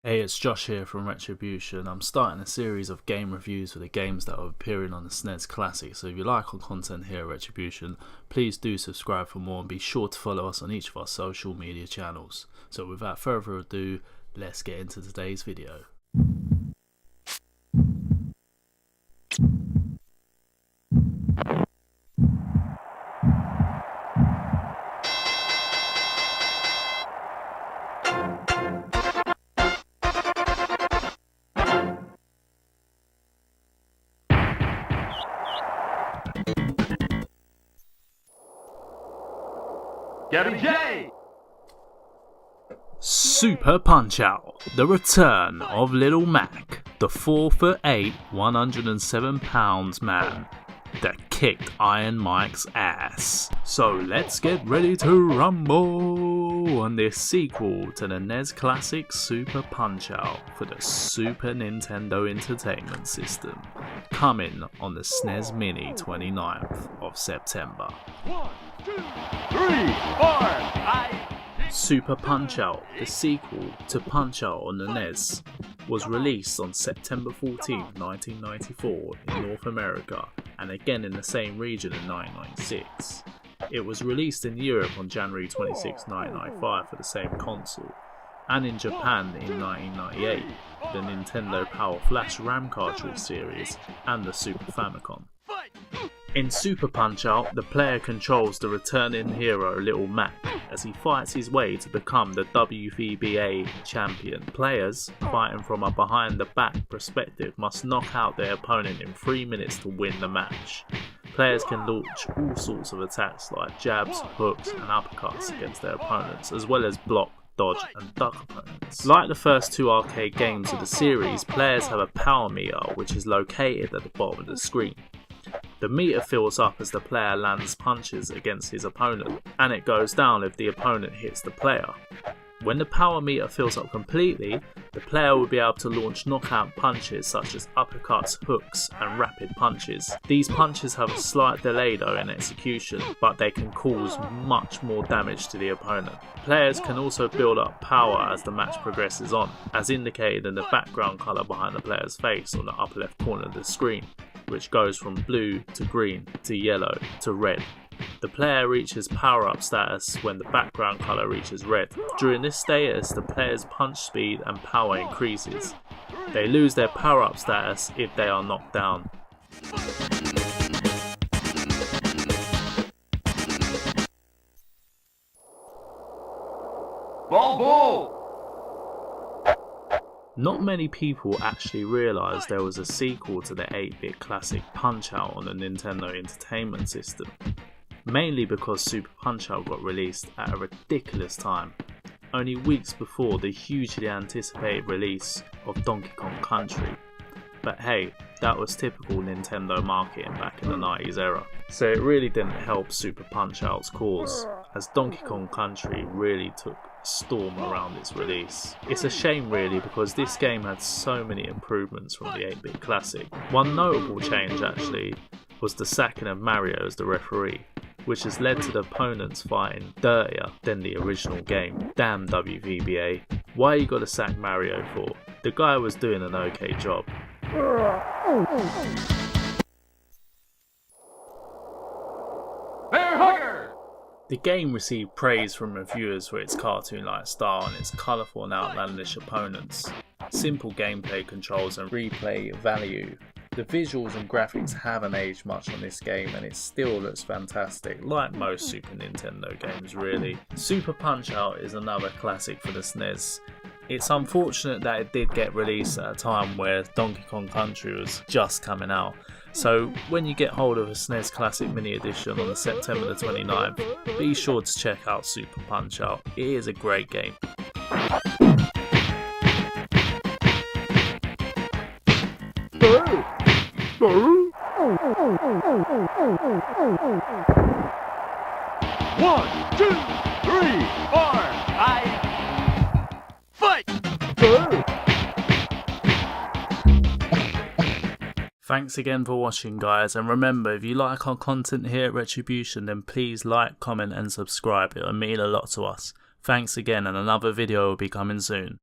Hey, it's Josh here from Retrobution. I'm starting a series of game reviews for the games that are appearing on the SNES Classic, so if you like our content here at Retrobution, please do subscribe for more and be sure to follow us on each of our social media channels. So without further ado, let's get into today's video. Gabby J! Super Punch-Out! The return of Little Mac, the 4'8", 107 pounds man that kicked Iron Mike's ass. So let's get ready to rumble on this sequel to the NES Classic Super Punch-Out for the Super Nintendo Entertainment System, coming on the SNES Mini 29th of September. 1, 2, 3, 4, Super Punch-Out, the sequel to Punch-Out on the NES, was released on September 14, 1994 in North America and again in the same region in 1996. It was released in Europe on January 26, 1995 for the same console, and in Japan in 1998 the Nintendo Power Flash RAM cartridge series and the Super Famicom. In Super Punch-Out, the player controls the returning hero Little Mac as he fights his way to become the WVBA champion. Players, fighting from a behind-the-back perspective, must knock out their opponent in 3 minutes to win the match. Players can launch all sorts of attacks like jabs, hooks and uppercuts against their opponents, as well as block, dodge and duck opponents. Like the first two arcade games of the series, players have a power meter which is located at the bottom of the screen. The meter fills up as the player lands punches against his opponent, and it goes down if the opponent hits the player. When the power meter fills up completely, the player will be able to launch knockout punches such as uppercuts, hooks and rapid punches. These punches have a slight delay though in execution, but they can cause much more damage to the opponent. Players can also build up power as the match progresses on, as indicated in the background colour behind the player's face on the upper left corner of the screen, which goes from blue to green to yellow to red. The player reaches power-up status when the background colour reaches red. During this status, the player's punch speed and power increases. They lose their power-up status if they are knocked down. Ball! Not many people actually realised there was a sequel to the 8-bit classic Punch-Out on the Nintendo Entertainment System, mainly because Super Punch-Out got released at a ridiculous time, only weeks before the hugely anticipated release of Donkey Kong Country. But hey, that was typical Nintendo marketing back in the 90s era, so it really didn't help Super Punch-Out's cause, as Donkey Kong Country really took a storm around its release. It's a shame really, because this game had so many improvements from the 8-bit classic. One notable change actually was the sacking of Mario as the referee, which has led to the opponents fighting dirtier than the original game. Damn WVBA, why you gotta sack Mario for? The guy was doing an okay job. The game received praise from reviewers for its cartoon-like style and its colourful and outlandish opponents, simple gameplay controls and replay value. The visuals and graphics haven't aged much on this game and it still looks fantastic, like most Super Nintendo games really. Super Punch-Out is another classic for the SNES. It's unfortunate that it did get released at a time where Donkey Kong Country was just coming out, so when you get hold of a SNES Classic Mini Edition on September the 29th, be sure to check out Super Punch-Out. It is a great game. One, two, three, four, fight! Thanks again for watching guys, and remember, if you like our content here at Retrobution, then please like, comment and subscribe. It will mean a lot to us. Thanks again, and another video will be coming soon.